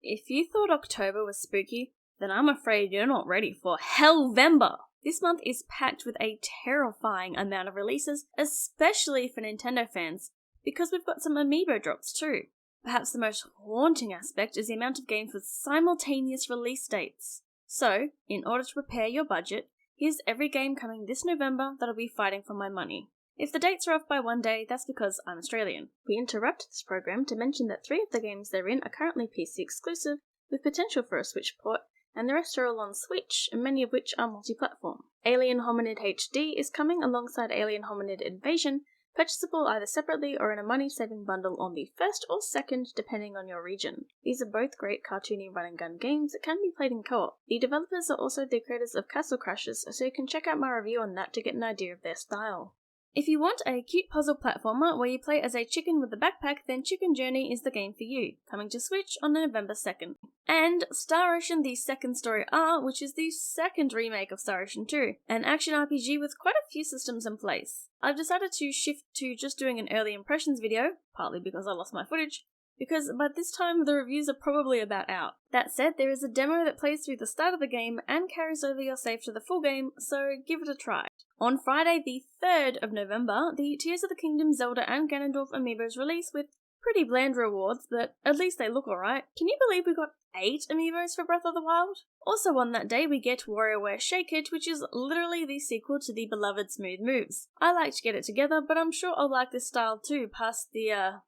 If you thought October was spooky, then I'm afraid you're not ready for Hellvember! This month is packed with a terrifying amount of releases, especially for Nintendo fans, because we've got some amiibo drops too. Perhaps the most haunting aspect is the amount of games with simultaneous release dates. So, in order to prepare your budget, here's every game coming this November that'll be fighting for my money. If the dates are off by one day, that's because I'm Australian. We interrupt this program to mention that 3 of the games they're in are currently PC exclusive, with potential for a Switch port, and the rest are all on Switch, and many of which are multi-platform. Alien Hominid HD is coming alongside Alien Hominid Invasion, purchasable either separately or in a money-saving bundle on the 1st or 2nd depending on your region. These are both great cartoony run-and-gun games that can be played in co-op. The developers are also the creators of Castle Crashers, so you can check out my review on that to get an idea of their style. If you want a cute puzzle platformer where you play as a chicken with a backpack, then Chicken Journey is the game for you, coming to Switch on November 2nd. And Star Ocean The Second Story R, which is the second remake of Star Ocean 2, an action RPG with quite a few systems in place. I've decided to shift to just doing an early impressions video, partly because I lost my footage, because by this time the reviews are probably about out. That said, there is a demo that plays through the start of the game and carries over your save to the full game, so give it a try. On Friday the 3rd of November, the Tears of the Kingdom, Zelda and Ganondorf amiibos release with pretty bland rewards, but at least they look alright. Can you believe we got 8 amiibos for Breath of the Wild? Also on that day we get WarioWare Shake It, which is literally the sequel to the beloved Smooth Moves. I like to get it together, but I'm sure I'll like this style too, past the,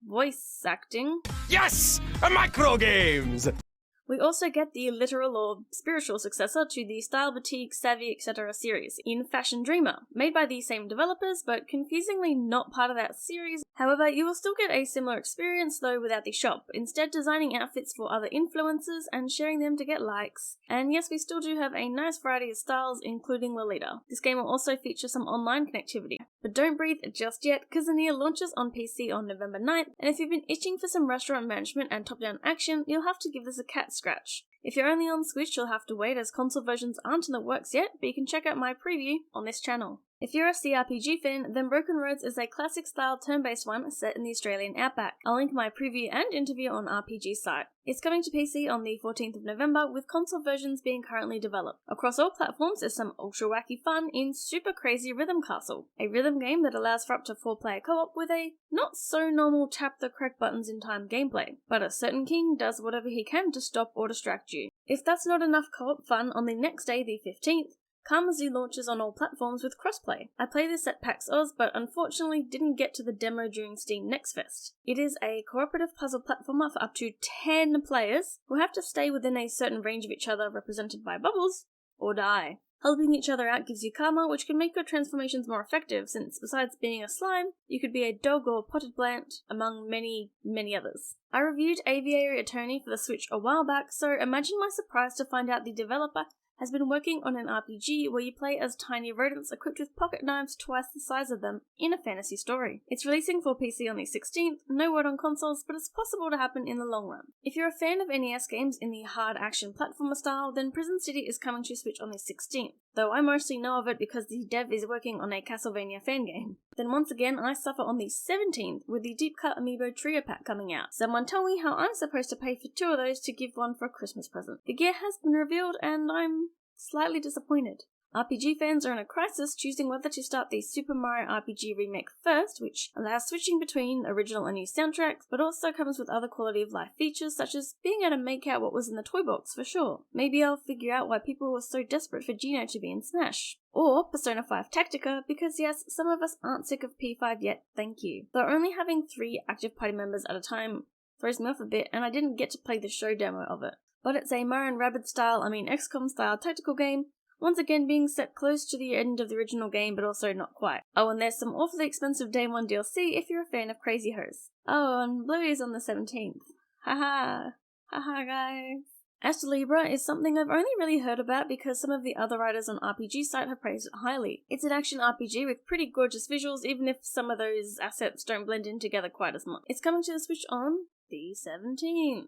voice acting. Yes! Micro games! We also get the literal or spiritual successor to the Style Boutique, Savvy, etc. series in Fashion Dreamer, made by the same developers, but confusingly not part of that series. However, you will still get a similar experience though without the shop, instead designing outfits for other influencers and sharing them to get likes. And yes, we still do have a nice variety of styles, including Lolita. This game will also feature some online connectivity. But don't breathe just yet, Cuisineer launches on PC on November 9th, and if you've been itching for some restaurant management and top-down action, you'll have to give this a cat scratch. If you're only on Switch, you'll have to wait as console versions aren't in the works yet, but you can check out my preview on this channel. If you're a CRPG fan, then Broken Roads is a classic-style turn-based one set in the Australian outback. I'll link my preview and interview on RPG site. It's coming to PC on the 14th of November, with console versions being currently developed. Across all platforms is some ultra-wacky fun in Super Crazy Rhythm Castle, a rhythm game that allows for up to 4-player co-op with a not-so-normal tap-the-correct buttons-in-time gameplay, but a certain king does whatever he can to stop or distract you. If that's not enough co-op fun, on the next day, the 15th, Karmazoo launches on all platforms with crossplay. I played this at PAX Oz, but unfortunately didn't get to the demo during Steam Next Fest. It is a cooperative puzzle platformer for up to 10 players, who have to stay within a certain range of each other represented by bubbles, or die. Helping each other out gives you karma, which can make your transformations more effective, since besides being a slime, you could be a dog or potted plant, among many, many others. I reviewed Aviary Attorney for the Switch a while back, so imagine my surprise to find out the developer has been working on an RPG where you play as tiny rodents equipped with pocket knives twice the size of them in a fantasy story. It's releasing for PC on the 16th, no word on consoles, but it's possible to happen in the long run. If you're a fan of NES games in the hard action platformer style, then Prison City is coming to Switch on the 16th, though I mostly know of it because the dev is working on a Castlevania fan game. Then once again I suffer on the 17th with the Deep Cut Amiibo Trio Pack coming out. Someone tell me how I'm supposed to pay for 2 of those to give one for a Christmas present. The gear has been revealed and I'm slightly disappointed. RPG fans are in a crisis choosing whether to start the Super Mario RPG remake first, which allows switching between original and new soundtracks, but also comes with other quality of life features such as being able to make out what was in the toy box for sure. Maybe I'll figure out why people were so desperate for Geno to be in Smash. Or Persona 5 Tactica, because yes, some of us aren't sick of P5 yet, thank you. Though only having 3 active party members at a time throws me off a bit, and I didn't get to play the show demo of it. But it's a Mario and Rabbids style, XCOM style tactical game, once again being set close to the end of the original game but also not quite. Oh, and there's some awfully expensive Day 1 DLC if you're a fan of Crazy Horse. Oh, and Bluey's on the 17th. Haha. Haha guys. Astlibra is something I've only really heard about because some of the other writers on RPG site have praised it highly. It's an action RPG with pretty gorgeous visuals, even if some of those assets don't blend in together quite as much. It's coming to the Switch on the 17th.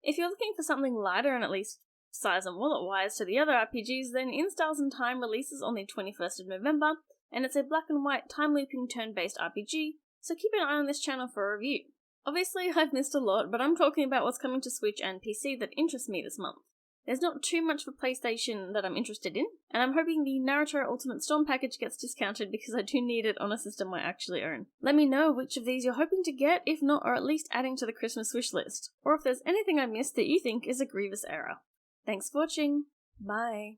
If you're looking for something lighter and at least size and wallet-wise to the other RPGs, then In Styles and Time releases on the 21st of November, and it's a black and white time-looping turn-based RPG, so keep an eye on this channel for a review. Obviously, I've missed a lot, but I'm talking about what's coming to Switch and PC that interests me this month. There's not too much for PlayStation that I'm interested in, and I'm hoping the Naruto Ultimate Storm package gets discounted because I do need it on a system I actually own. Let me know which of these you're hoping to get, if not, or at least adding to the Christmas wish list, or if there's anything I missed that you think is a grievous error. Thanks for watching. Bye.